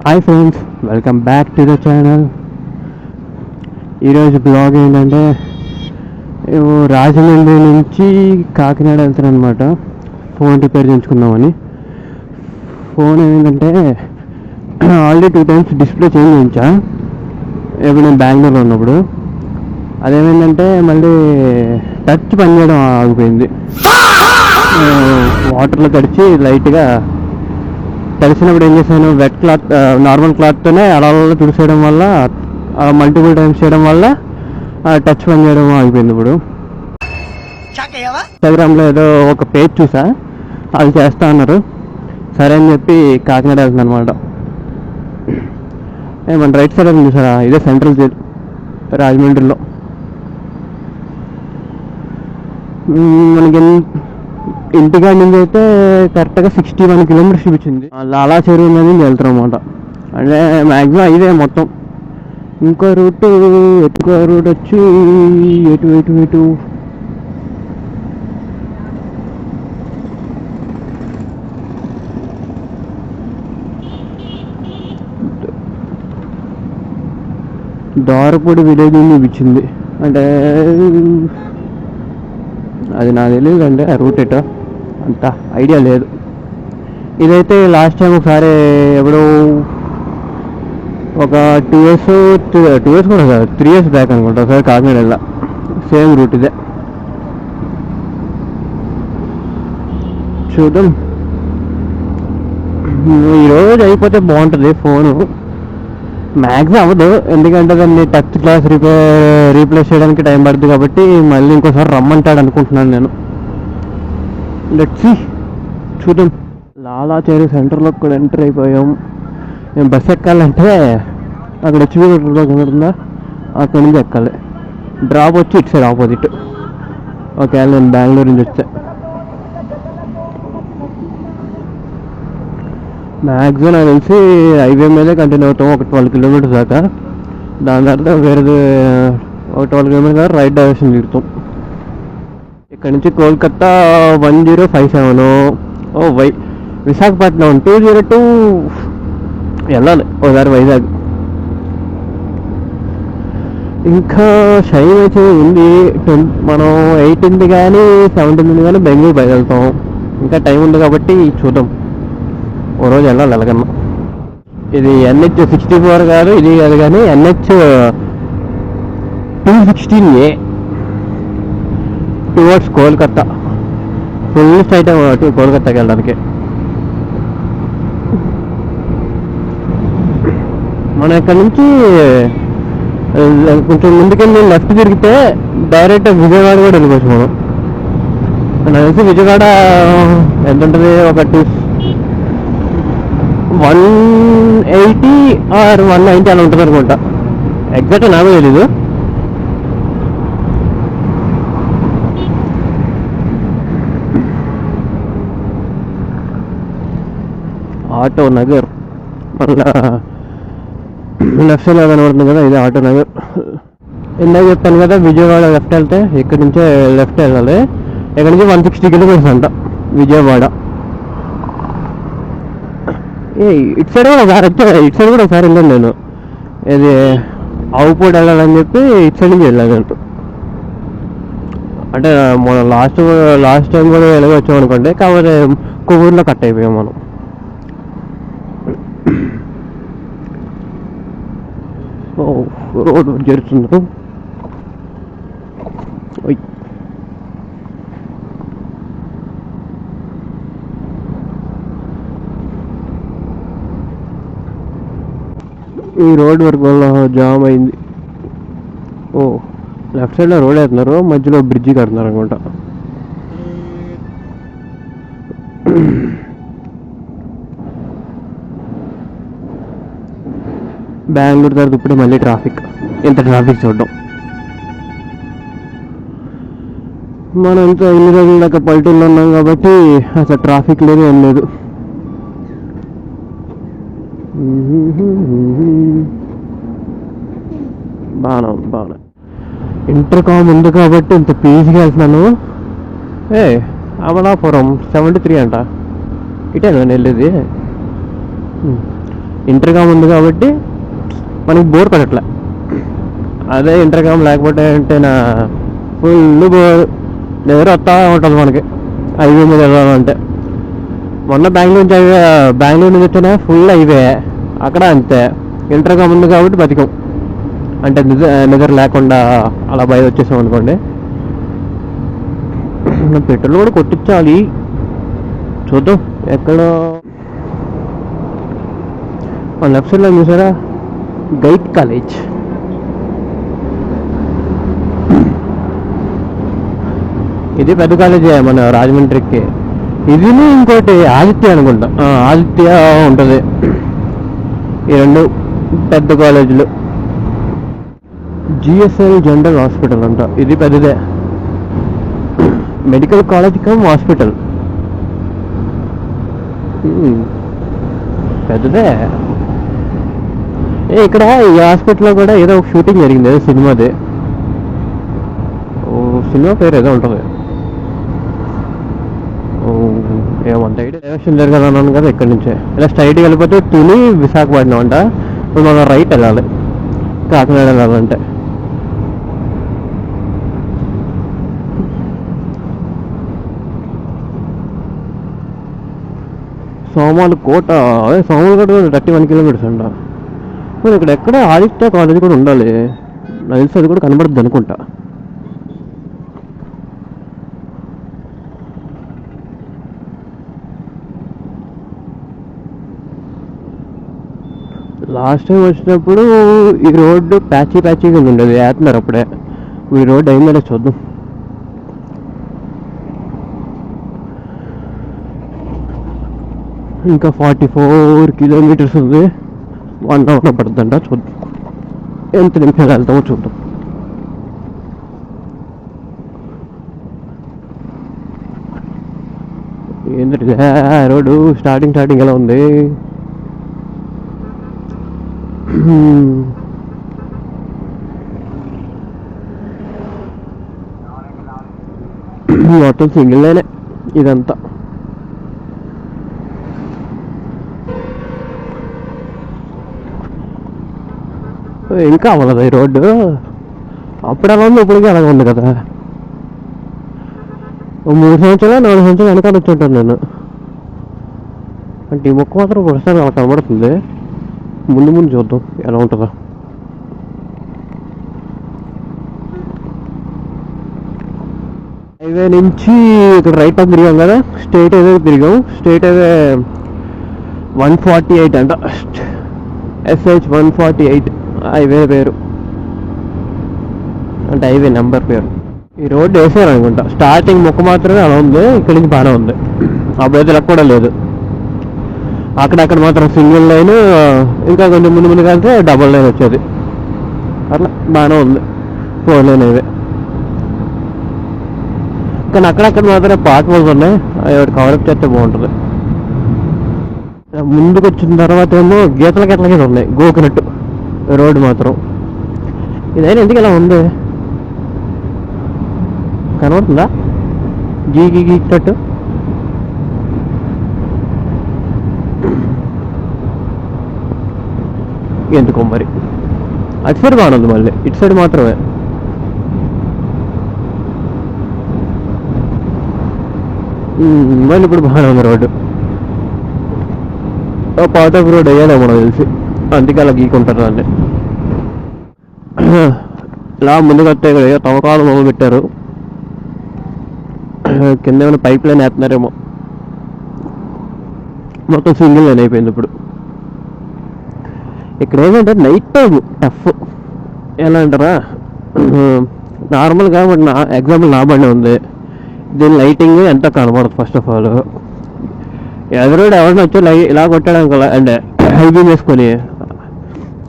Hi friends, welcome back to the channel. ఈరోజు blog ఏంటంటే రాజమండ్రి నుంచి కాకినాడ వెళ్తాను అనమాట. ఫోన్ రిపేర్ చేయించుకుందామని. ఫోన్ ఏంటంటే ఆల్రెడీ 2 times డిస్ప్లే చేంజ్ చేయించా ఎప్పుడు నేను బెంగళూరులో ఉన్నప్పుడు. అదేమైందంటే మళ్ళీ టచ్ పనిచేయడం ఆగిపోయింది. వాటర్లో తడిచి లైట్గా తడిసినప్పుడు ఏం చేశాను, వెట్ క్లాత్ నార్మల్ క్లాత్తోనే అలా తుడిసేయడం వల్ల, మల్టిపుల్ టైమ్స్ చేయడం వల్ల టచ్ పని చేయడం ఆగిపోయింది. ఇప్పుడు ఇన్స్టాగ్రామ్లో ఏదో ఒక పేజ్ చూసా, అది చేస్తా అన్నారు. సరే అని చెప్పి కాకినాడ వెళ్తుంది అనమాట. మన రైట్ సైడ్ అని చూసారా, ఇదే సెంట్రల్ జైల్ రాజమండ్రిలో. మనకి ఇంటికాడ నుంచి అయితే కరెక్ట్గా 61 kilometers చూపించింది. లాలా చెరువు మీద నుంచి వెళ్తాం అనమాట. అంటే మ్యాక్సిమం ఇదే మొత్తం. ఇంకో రూట్ వచ్చి ఎటు దారపూడి విలేజ్ చూపించింది. అంటే అది నాకు తెలియదు అంటే ఆ రూట్ ఎటో అంత ఐడియా లేదు. ఇదైతే లాస్ట్ టైం ఒకసారి ఎప్పుడో ఒక 2 years కూడా కాదు, 3 years బ్యాక్ అనుకుంటా, ఒకసారి కాకినాడ వెళ్ళా. సేమ్ రూట్ ఇదే. చూద్దాం, ఈరోజు అయిపోతే బాగుంటుంది. ఫోను మ్యాక్సిమం అవ్వదు, ఎందుకంటే దాన్ని టచ్ గ్లాస్ రీప్లేస్ చేయడానికి టైం పడుతుంది. కాబట్టి మళ్ళీ ఇంకోసారి రమ్మంటాడు అనుకుంటున్నాను నేను. లెట్స్ సీ, చూద్దాం. లాలా చెరువు సెంటర్లోకి కూడా ఎంటర్ అయిపోయాం. మేము బస్సు ఎక్కాలంటే అక్కడ హెచ్పీ కనబడుతుందా, అక్కడి నుంచి ఎక్కాలి. డ్రాప్ వచ్చి ఇటు సైడ్ ఆపోజిట్. ఒకవేళ నేను బెంగళూరు నుంచి వచ్చా. మ్యాక్సిమం నాకు తెలిసి హైవే మీదే కంటిన్యూ అవుతాం ఒక 12 kilometers దాకా. దాని తర్వాత వేరేది ఒక 12 kilometers దాకా రైట్ డైరెక్షన్ తిరుగుతాం. ఇక్కడ నుంచి కోల్కతా 1057, విశాఖపట్నం 202 వెళ్ళాలి ఒకసారి, వైజాగ్. ఇంకా షైన్ అయితే ఉంది. మనం 18th కానీ 17th కానీ బెంగళూరు బయలుదేరుతాం. ఇంకా టైం ఉంది కాబట్టి చూద్దాం, ఓ రోజు వెళ్ళాలి ఎలాగన్నా. ఇది NH 64 కాదు, ఇది కాదు, కానీ NH 216A towards Kolkata. Full straight కోల్కతాకి వెళ్ళడానికి. మనం ఇక్కడ నుంచి కొంచెం ముందుకెళ్ళి లెఫ్ట్ తిరిగితే డైరెక్ట్ విజయవాడ కూడా వెళ్ళిపోవచ్చు మనం. నాకు తెలిసి విజయవాడ ఎంత ఉంటుంది, ఒక 180 or 190 అలా ఉంటుంది అనుకుంటా. ఎగ్జాక్ట్ నాకే తెలీదు. ఆటో నగర్ మళ్ళా లెఫ్ట్ సైడ్ కనబడుతుంది కదా, ఇది ఆటో నగర్. ఇందాక చెప్పాను కదా, విజయవాడ లెఫ్ట్ వెళ్తే ఇక్కడి నుంచే లెఫ్ట్ వెళ్ళాలి. ఇక్కడ నుంచి 160 kilometers అంట విజయవాడ. ఇటు సైడ్ కూడా ఒకసారి వెళ్ళాను నేను. ఇది ఆవుపూడి వెళ్ళాలని చెప్పి ఇటు సైడ్ నుంచి వెళ్ళాను అంటూ. అంటే మన లాస్ట్ టైం కూడా ఎలాగో వచ్చాం అనుకోండి, కాకపోతే కొవ్వూరులో కట్ అయిపోయాం మనం. రోడ్ జరుగుతున్నారు. ఈ రోడ్ వర్క్ వల్ల జామ్ అయింది. లెఫ్ట్ సైడ్లో రోడ్ వేస్తున్నారు, మధ్యలో బ్రిడ్జి కడుతున్నారు అనుకుంటా. బెంగళూరు తర్వాత ఇప్పుడు మళ్ళీ ట్రాఫిక్. ఎంత ట్రాఫిక్ చూడడం. మనం ఇంకా ఎన్ని రోజుల దాకా పల్లెటూరులో ఉన్నాం కాబట్టి అసలు ట్రాఫిక్ లేదు, ఏం లేదు. బాగా ఇంటర్కామ్ ఉంది కాబట్టి ఇంత పీజీగా వెళ్తున్నాను. అమలాపురం 73 అంట. ఇటే నేను వెళ్ళేది. ఇంటర్కామ్ ఉంది కాబట్టి మనకి బోర్ పడట్లే. అదే ఇంటర్కామ్ లేకపోతే అంటే నా ఫుల్ బోర్ ఎవరు వస్తా ఉంటుంది మనకి హైవే మీద వెళ్ళాలంటే. మొన్న బెంగళూరు నుంచి వచ్చినా ఫుల్ హైవే, అక్కడ అంతే. ఇంటర్కామ్ ఉంది కాబట్టి బతికం, అంటే నిద్ర లేకుండా అలా బయట వచ్చేసాం అనుకోండి. పెట్రోల్ కూడా కొట్టించాలి, చూద్దాం. ఎక్కడ లెఫ్ట్ సైడ్లో చూసారా గైడ్ కాలేజ్, ఇది పెద్ద కాలేజే మన రాజమండ్రికి. ఇది ఇంకోటి ఆదిత్య అనుకుంటా, ఆదిత్య ఉంటుంది. ఈ రెండు పెద్ద కాలేజీలు. జిఎస్ఎల్ జనరల్ హాస్పిటల్ అంట, ఇది పెద్దదే, మెడికల్ కాలేజ్ కమ్ హాస్పిటల్, పెద్దదే. ఇక్కడ ఈ హాస్పిటల్లో కూడా ఏదో ఒక షూటింగ్ జరిగింది, ఏదో సినిమాది. సినిమా పేరు ఏదో ఉంటుంది, ఏమంత ఐడియా. ఎలక్షన్ జరగాలన్నాను కదా ఇక్కడి నుంచే. ఇలా స్ట్రైట్గా వెళ్ళిపోతే తుని విశాఖపట్నం అంట. ఇప్పుడు మనం రైట్ వెళ్ళాలి కాకినాడ వెళ్ళాలంటే. సోమాలు కోట, సోమాలు కోట 31 కిలోమీటర్స్ అంట. మరి ఇక్కడ ఎక్కడ ఆదిత్య కాలేజ్ కూడా ఉండాలి, నాకు తెలిసి అది కూడా కనబడుద్ది అనుకుంటా. లాస్ట్ టైం వచ్చినప్పుడు ఈ రోడ్డు ప్యాచీగా ఉండేది, వేస్తున్నారు అప్పుడే. ఈ రోడ్డు అయిందనే చూద్దాం. ఇంకా 44 కిలోమీటర్స్ ఉంది, 1 అవర్ పడుతుందంట. చూద్దాం ఎంత నిమిషాలు వెళ్తామో చూద్దాం. ఏంటంటే రోడ్డు స్టార్టింగ్ ఎలా ఉంది. మొత్తం సింగిల్ లైనే ఇదంతా. ఇంకా అవ్వలేదు ఈ రోడ్డు, అప్పుడు ఎలా ఉంది ఇప్పటికీ అలాగే ఉంది కదా. 3 సంవత్సరాలు 4 సంవత్సరాలు వెనకాల వచ్చి ఉంటాను నేను. అంటే ఈ మొక్క మాత్రం ఒకసారి అలా కనబడుతుంది. ముందు చూద్దాం ఎలా ఉంటుందో. హైవే నుంచి ఇక్కడ రైట్ పక్క తిరిగాం కదా, స్టేట్ హైవే తిరిగాం. స్టేట్ హైవే 148 అంట, SH 148 హైవే పేరు, అంటే హైవే నెంబర్ పేరు. ఈ రోడ్డు వేసారు అనుకుంటా, స్టార్టింగ్ మొక్క మాత్రమే అలా ఉంది, ఇక్కడి నుంచి బాగానే ఉంది. అభ్యర్థులకు కూడా లేదు. అక్కడక్కడ మాత్రం సింగిల్ లైన్, ఇంకా కొంచెం ముందు కలిస్తే డబుల్ లైన్ వచ్చేది. అట్లా బాగానే ఉంది 4 లైన్ హైవే. కానీ అక్కడక్కడ మాత్రమే పార్ట్ హోల్స్ ఉన్నాయి, అవి కవరప్ చేస్తే బాగుంటుంది. ముందుకు వచ్చిన తర్వాత ఏమో గీతలకి ఎట్లా ఉన్నాయి గోకినట్టు రోడ్డు మాత్రం. ఇదైనా ఎందుకు ఇలా ఉంది కనబడుతుందా, గీకినట్టు. ఎందుకో మరి. అటు సైడ్ బాగానే ఉంది, మళ్ళీ ఇటు సైడ్ మాత్రమే. మళ్ళీ ఇప్పుడు బాగానే ఉంది రోడ్డు. పార్ట్ ఆఫ్ రోడ్ అయ్యాలో మనకు తెలిసి, అందుకే అలా గీకుంటారు దాన్ని. ఇలా ముందుకు వస్తే ఇక్కడ తవ్వకాలు మొదలు పెట్టారు, కింద ఏమైనా పైప్ లైన్ వేస్తున్నారేమో. మొత్తం సింగిల్ లైన్ అయిపోయింది ఇప్పుడు. ఇక్కడ ఏంటంటే నైట్ టైం టఫ్. ఎలా అంటారా, నార్మల్గా ఎగ్జాంపుల్ నా బండి ఉంది, దీని లైటింగ్ ఎంత కనబడదు. ఫస్ట్ ఆఫ్ ఆల్ ఎదురుడు ఎవరిని వచ్చి ఇలా కొట్టడానికి అంటే హైబీమ్ వేసుకొని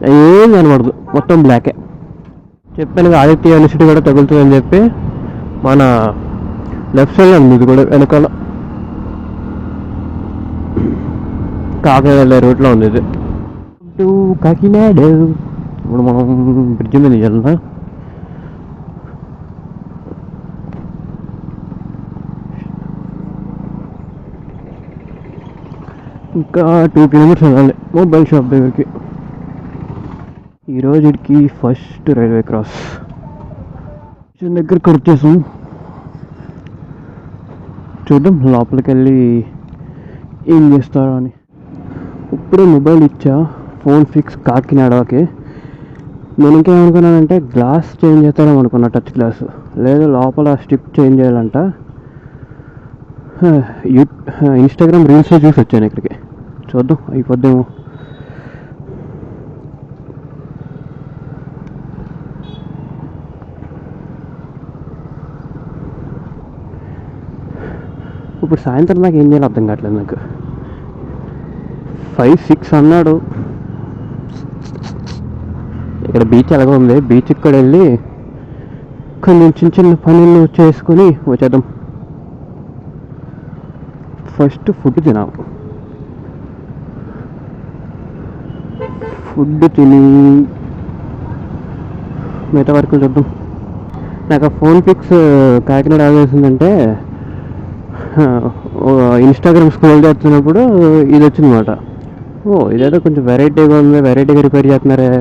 ఏం కనబడదు, మొత్తం బ్లాకే. చెప్పాను ఆదిత్య యూనివర్సిటీ కూడా తగులుతుందని చెప్పి. మన లెఫ్ట్ సైడ్ ఉంది ఇది కూడా, వెనకాల కాకినాడ వెళ్ళే రూట్లో ఉంది ఇది. కాకినాడ ఇప్పుడు మనం బ్రిడ్జ్ మీద వెళ్దా. ఇంకా 2 కిలోమీటర్స్ వెళ్ళాలి మొబైల్ షాప్ దగ్గరికి. ఈరోజు ఇక్కడికి ఫస్ట్ రైల్వే క్రాస్ దగ్గరికి వచ్చేసాం. చూద్దాం లోపలికి వెళ్ళి ఏం చేస్తారో అని. ఇప్పుడే మొబైల్ ఇచ్చా, ఫోన్ ఫిక్స్ కాకినాడకి. నేను ఇంకేమనుకున్నానంటే గ్లాస్ చేంజ్ చేస్తాడేమో అనుకున్నా, టచ్ గ్లాస్. లేదు, లోపల స్ట్రిప్ చేంజ్ చేయాలంట. ఇన్స్టాగ్రామ్ రీల్స్లో చూసి వచ్చాను ఇక్కడికి. చూద్దాం అయిపోద్దేమో. ఇప్పుడు సాయంత్రం నాకు ఏం చేయాలో అర్థం కావట్లేదు నాకు. 5-6 అన్నాడు. ఇక్కడ బీచ్ ఎలాగో ఉంది, బీచ్కి కూడా వెళ్ళి కొన్ని చిన్న చిన్న పనులు చేసుకొని వచ్చేద్దాం. ఫస్ట్ ఫుడ్ తినాలి. ఫుడ్ తిని మిగతా వరకు చూద్దాం. నాకు ఆ ఫోన్ పిక్స్ కాకినాడ ఆగేసిందంటే ఇన్స్టాగ్రామ్ స్క్రోల్ చేస్తున్నప్పుడు ఇది వచ్చిందన్నమాట. ఇదేదో కొంచెం వెరైటీగా ఉంది, వెరైటీగా రిపేర్ చేస్తున్నారే.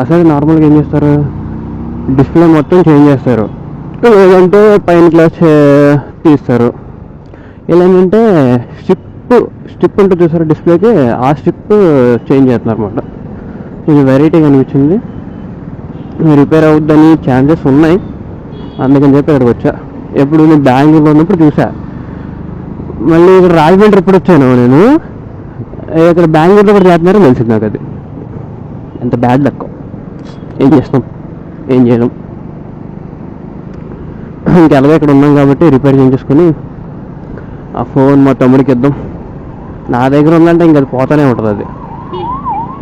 అసలు నార్మల్గా ఏం చేస్తారు, డిస్ప్లే మొత్తం చేంజ్ చేస్తారు, లేదంటే పైన గ్లాస్ తీస్తారు. ఇలా ఏంటంటే స్ట్రిప్ ఉంటుంది చూసారు డిస్ప్లేకి, ఆ స్ట్రిప్ చేంజ్ చేస్తున్నారు అనమాట. కొంచెం వెరైటీగా అనిపించింది. రిపేర్ అవుద్దని ఛాన్సెస్ ఉన్నాయి, అందుకని చెప్పి ఇక్కడికి వచ్చా. ఎప్పుడు నేను బెంగళూరులో ఉన్నప్పుడు చూసా. మళ్ళీ ఇక్కడ రాజమండ్రి ఎప్పుడు వచ్చాను నేను, ఇక్కడ బెంగళూరులో కూడా చేస్తున్నారు తెలిసింది నాకు. అది ఎంత బ్యాడ్ లక్. ఏం చేస్తాం, ఏం చేయడం. ఇంకెలాగో ఇక్కడ ఉన్నాం కాబట్టి రిపేర్ చేయించుకొని ఆ ఫోన్ మా తమ్ముడికి ఇద్దాం. నా దగ్గర ఉందంటే ఇంక అది పోతానే ఉంటుంది. అది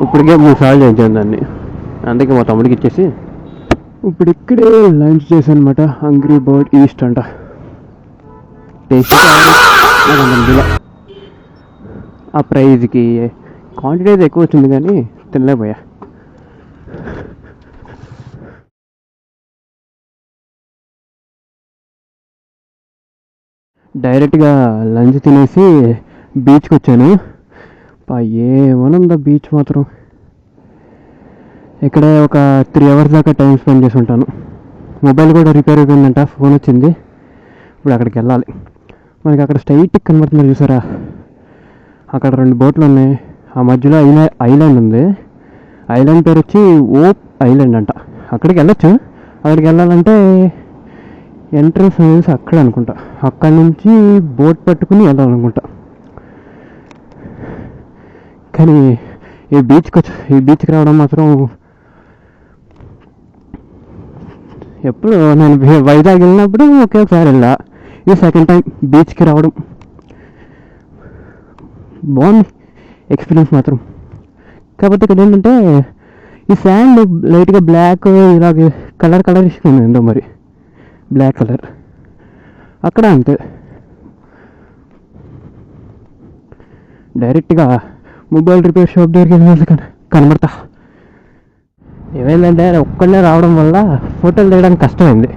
ఇప్పటికే 3 సార్లు చేయించాను దాన్ని, అందుకే మా తమ్ముడికి ఇచ్చేసి ఇప్పుడు ఇక్కడే లంచ్ చేశాను అనమాట. హంగ్రీ బర్డ్ ఈస్ట్ అంట. టేస్ట్ ఆ ప్రైజ్కి క్వాంటిటీ అయితే ఎక్కువ వచ్చింది కానీ తినలేకపోయా. డైరెక్ట్గా లంచ్ తినేసి బీచ్కి వచ్చాను. ఏమనుందా బీచ్ మాత్రం. ఇక్కడే ఒక 3 అవర్స్ దాకా టైం స్పెండ్ చేసి ఉంటాను. మొబైల్ కూడా రిపేర్ అయిపోయిందంట, ఫోన్ వచ్చింది. ఇప్పుడు అక్కడికి వెళ్ళాలి. మనకి అక్కడ స్ట్రైట్ కనబడుతున్నారు చూసారా, అక్కడ 2 బోట్లు ఉన్నాయి. ఆ మధ్యలో ఐలాండ్ ఉంది. ఐలాండ్ పేరు వచ్చి ఓప్ ఐలాండ్ అంట. అక్కడికి వెళ్ళొచ్చు. అక్కడికి వెళ్ళాలంటే ఎంట్రన్స్ అనేసి అక్కడ అనుకుంటా. అక్కడి నుంచి బోట్ పట్టుకుని వెళ్ళాలనుకుంటా. కానీ ఈ బీచ్కి రావడం మాత్రం ఎప్పుడు నేను వైజాగ్ వెళ్ళినప్పుడు ఒకేసారి వెళ్ళా. ఇది సెకండ్ టైం బీచ్కి రావడం. బాగుంది ఎక్స్పీరియన్స్ మాత్రం. కాకపోతే ఇక్కడ ఏంటంటే ఈ శాండ్ లైట్గా బ్లాక్ ఇలాగే కలర్ ఇస్తుంది ఏందో మరి, బ్లాక్ కలర్. అక్కడ అంతే. డైరెక్ట్గా మొబైల్ రిపేర్ షాప్ దగ్గరికి వెళ్ళి కనబడతా. ఏమైందంటే ఒక్కడనే రావడం వల్ల ఫోటోలు తీయడానికి కష్టమైంది.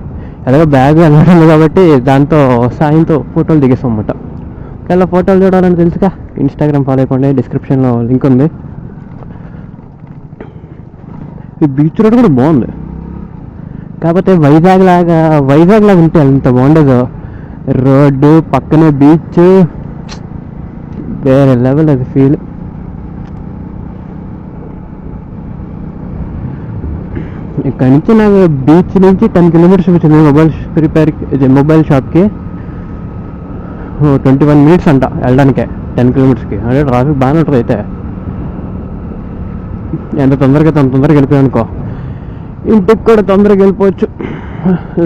ఎలాగో బ్యాగ్ అలవాటు కాబట్టి దాంతో సాయంతో ఫోటోలు దిగేస్తాం అన్నమాట. ఒకవేళ ఫోటోలు చూడాలని తెలుసుగా, ఇన్స్టాగ్రామ్ ఫాలో అయిపోండి, డిస్క్రిప్షన్లో లింక్ ఉంది. ఈ బీచ్ రోడ్ కూడా బాగుంది. కాకపోతే వైజాగ్ లాగా ఉంటే అంత బాగుండదు. రోడ్డు పక్కనే బీచ్, వేరే లెవెల్ అది ఫీల్. ఇక్కడ నుంచి నాకు బీచ్ నుంచి 10 కిలోమీటర్స్ వచ్చింది మొబైల్ షాప్కి. 21 మినిట్స్ అంట వెళ్ళడానికే 10 కిలోమీటర్స్కి. అంటే ట్రాఫిక్ బాగానే ఉంటుంది. అయితే ఎంత తొందరగా వెళ్ళిపోయాను అనుకో, ఇంటికి కూడా తొందరగా వెళ్ళిపోవచ్చు,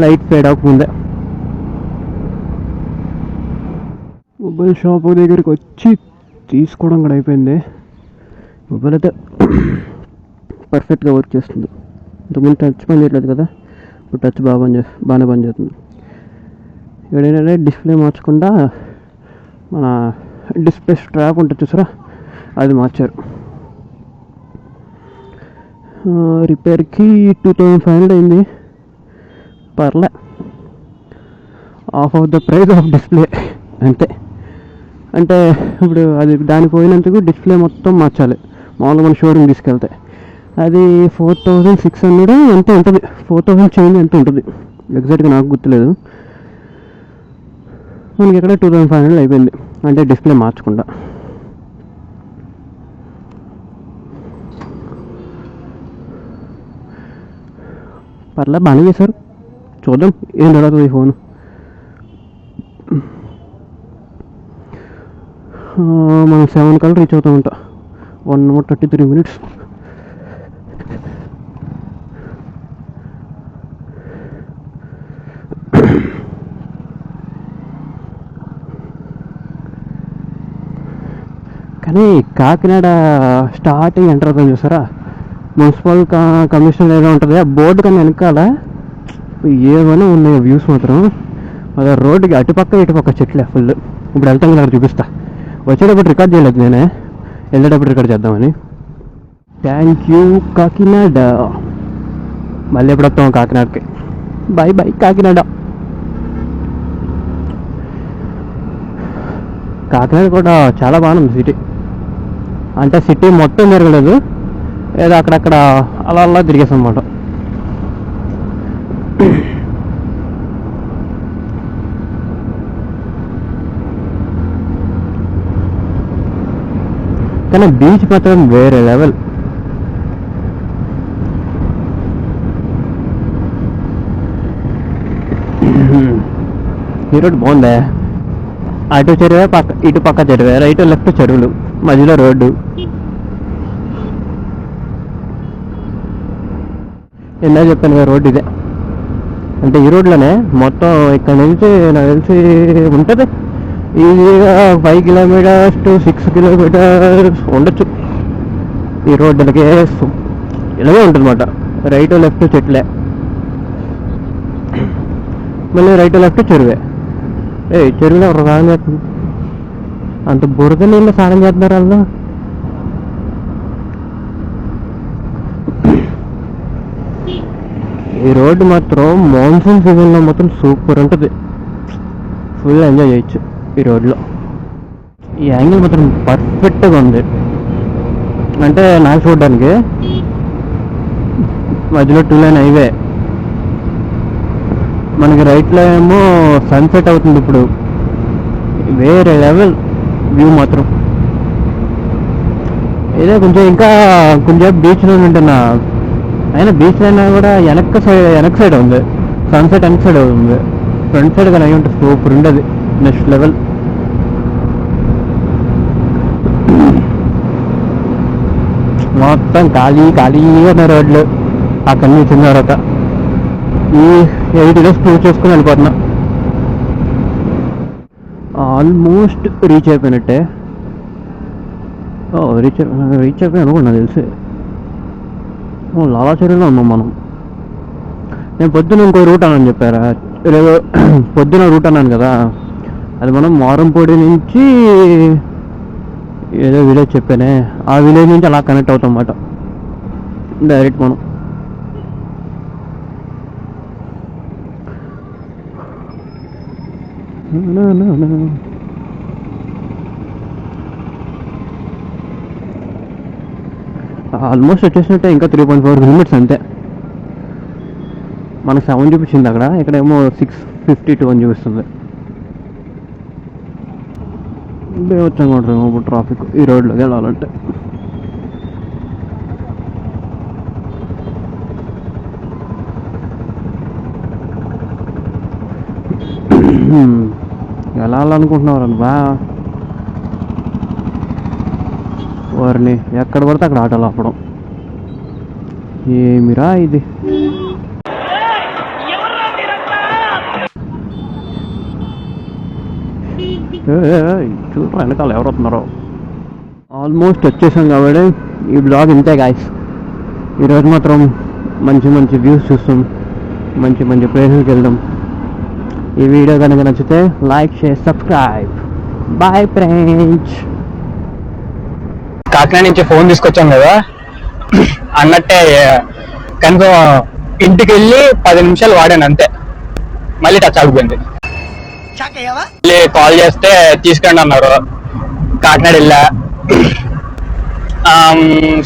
లైట్ ఫేడ్ అవ్వకముందే. మొబైల్ షాప్ దగ్గరికి వచ్చి తీసుకోవడం కూడా అయిపోయింది. మొబైల్ అయితే పర్ఫెక్ట్గా వర్క్ చేస్తుంది. ఇంతకుముందు టచ్ పని చేయట్లేదు కదా, ఇప్పుడు టచ్ బాగానే పనిచేస్తుంది. ఇక్కడ ఏంటంటే డిస్ప్లే మార్చకుండా మన డిస్ప్లే స్ట్రాప్ ఉంటుంది చూసారా, అది మార్చారు. రిపేర్కి 2500 అయింది. పర్లే, half of the price of display అంతే. అంటే ఇప్పుడు అది దానికి పోయినందుకు డిస్ప్లే మొత్తం మార్చాలి మామూలుగా మన షోరూమ్ తీసుకెళ్తే. అది 4600 ఎంత ఉంటుంది, 4000 చేంజ్ ఎంత ఉంటుంది ఎగ్జాక్ట్గా నాకు గుర్తులేదు. మనకి ఇక్కడ 2500 అయిపోయింది అంటే డిస్ప్లే మార్చకుండా. పర్లే బాగానే చేశారు, చూద్దాం ఏం జరుగుతుంది ఈ ఫోన్. మనం 7 కల్లా రీచ్ అవుతూ ఉంటా, 1 hour 33 minutes. కానీ కాకినాడ స్టార్టింగ్ ఎంటర్ అవుతుంది చూసారా, మున్సిపల్ కమిషనర్ ఏదో ఉంటుంది ఆ బోర్డు కన్నా వెనకాల ఏమైనా ఉన్నాయి వ్యూస్ మాత్రం. అదే రోడ్డుకి అటుపక్క ఇటుపక్క చెట్లే ఫుల్. ఇప్పుడు వెళ్తాం కదా చూపిస్తా. వచ్చేటప్పుడు రికార్డ్ చేయలేదు నేనే, వెళ్ళేటప్పుడు రికార్డ్ చేద్దామని. Thank you Kakinada. మళ్ళీ ఎప్పుడు వస్తాం కాకినాడకి. Bye bye Kakinada. కాకినాడ కూడా చాలా బాగుంది సిటీ. అంటే సిటీ మొత్తం తిరగలేదు, ఏదో అక్కడక్కడ అలా అలా తిరిగేసాం అన్నమాట. కానీ బీచ్ మాత్రం వేరే లెవెల్. ఈ రోడ్డు బాగుందా, అటు చెరువే పక్క ఇటు పక్క చెరువే, రైట్ లెఫ్ట్ చెరువులు, మధ్యలో రోడ్డు. ఎలా చెప్పాను కదా రోడ్డు ఇదే. అంటే ఈ రోడ్లోనే మొత్తం ఇక్కడ నుంచి నాకు తెలిసి ఉంటుంది ఈజీగా 5 kilometers to 6 kilometers ఉండొచ్చు ఈ రోడ్డులకి. ఇలాగే ఉంటుంది అన్నమాట, రైట్ లెఫ్ట్ చెట్లే, మళ్ళీ రైట్ లెఫ్ట్ చెరువే. చెరువులో ఎవరు స్నానం చేస్తుంది, అంత బురద నీళ్ళు స్నానం చేస్తున్నారు వాళ్ళు. ఈ రోడ్డు మాత్రం మాన్సూన్ సీజన్లో మాత్రం సూపర్ ఉంటుంది, ఫుల్ ఎంజాయ్ చేయొచ్చు ఈ రోడ్లో. ఈ యాంగిల్ మాత్రం పర్ఫెక్ట్గా ఉంది, అంటే నాకు చూడడానికి. మధ్యలో 2 lane హైవే, మనకి రైట్లో ఏమో సన్సెట్ అవుతుంది ఇప్పుడు. వేరే లెవెల్ వ్యూ మాత్రం. ఇదే కొంచెం ఇంకా కొంచెం బీచ్లో ఉంటున్నా, అయినా బీచ్ అయినా కూడా వెనక సైడ్ ఉంది, సన్సెట్ వెనక సైడ్ ఉంది. ఫ్రంట్ సైడ్ కానీ అయి ఉంటుంది సూపర్ ఉండదు, నెక్స్ట్ లెవెల్. మొత్తం ఖాళీ ఉన్న రోడ్లు అక్కడి నుంచి వచ్చిన తర్వాత. ఈ 8 days ప్రూవ్ చేసుకుని వెళ్ళిపోతున్నా. ఆల్మోస్ట్ రీచ్ అయిపోయినట్టే. రీచ్ అయిపోయి అనుకున్నా తెలిసి. లాలాచెరువులో ఉన్నాం మనం. నేను పొద్దున ఇంకో రూట్ అని చెప్పారా, పొద్దున రూట్ అన్నాను కదా, అది మనం మారంపూడి నుంచి ఏదో విలేజ్ చెప్పానే, ఆ విలేజ్ నుంచి అలా కనెక్ట్ అవుతాం అన్నమాట డైరెక్ట్ మనం. ఆల్మోస్ట్ వచ్చేసినట్టే, ఇంకా 3.4 kilometers అంతే. మనకు 7 చూపించింది అక్కడ, ఇక్కడేమో 6:52 అని చూపిస్తుంది. వచ్చాం కూడా ఇప్పుడు ట్రాఫిక్ ఈ రోడ్లోకి వెళ్ళాలంటే. వెళ్ళాలనుకుంటున్నారు బా వారిని, ఎక్కడ పడితే అక్కడ ఆటోలు ఆపడం. ఏమిరా ఇది. చూడరా వెనకాల ఎవరు వస్తున్నారో. ఆల్మోస్ట్ వచ్చేసాం కాబట్టి ఈ బ్లాగ్ ఇంతే గాయస్. ఈరోజు మాత్రం మంచి మంచి వ్యూస్ చూస్తాం, మంచి మంచి ప్లేసెస్కి వెళ్దాం. ఈ వీడియో కనుక నచ్చితే like share subscribe. Bye friends. Kakinada నుంచి ఫోన్ తీసుకొచ్చాం కదా అన్నట్టే, కనుక ఇంటికి వెళ్ళి 10 నిమిషాలు వాడాను అంతే, మళ్ళీ టచ్ ఆగిపోయింది. మళ్ళీ కాల్ చేస్తే తీసుకురండి అన్నారు, కాకినాడ వెళ్ళా.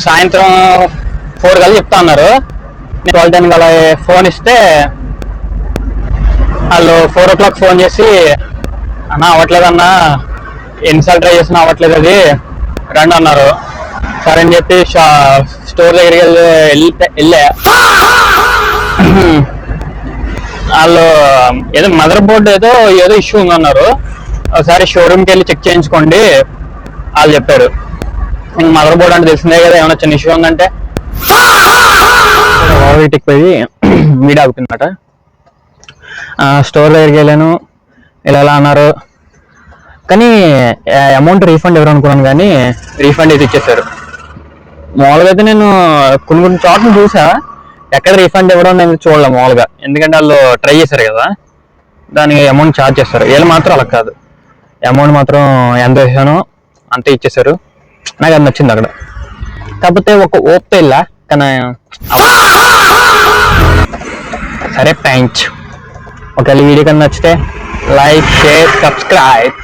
సాయంత్రం 4 కల్లా చెప్తా అన్నారు. నేను 12 అలా ఫోన్ ఇస్తే వాళ్ళు 4 o'clock ఫోన్ చేసి, అన్నా అవ్వట్లేదన్నా, ఎన్నిసార్లు ట్రై చేసినా అవ్వట్లేదు, అది రండి అన్నారు. సరే అని చెప్పి స్టోర్ దగ్గరికి వెళ్ళా. వాళ్ళు ఏదో మదర్ బోర్డు ఏదో ఇష్యూ ఉందన్నారు. ఒకసారి షోరూమ్కి వెళ్ళి చెక్ చేయించుకోండి వాళ్ళు చెప్పారు. మదర్ బోర్డ్ అంటే తెలిసిందే కదా, ఏమైనా చిన్న ఇష్యూ ఉందంటే ఇంటికి పోయి వీడియో అవుతుందన్నమాట. స్టోర్ దగ్గరికి వెళ్ళాను, ఇలా అన్నారు. కానీ అమౌంట్ రీఫండ్ ఎవరు అనుకున్నాను, కానీ రీఫండ్ అయితే ఇచ్చేసారు. మామూలుగా అయితే నేను కొన్ని చోట్ల చూసా, ఎక్కడ రీఫండ్ ఇవ్వడం నేను చూడలే మామూలుగా. ఎందుకంటే వాళ్ళు ట్రై చేశారు కదా, దానికి అమౌంట్ ఛార్జ్ చేస్తారు. వీళ్ళు మాత్రం అలా కాదు, అమౌంట్ మాత్రం ఎంత వేసానో అంతే ఇచ్చేసారు. నాకు అది నచ్చింది అక్కడ. కాకపోతే ఒక ఓపిక వెళ్ళా, కానీ సరే థ్యాంక్స్. ఒకవేళ వీడియో కన్నా నచ్చితే లైక్, షేర్, సబ్స్క్రైబ్.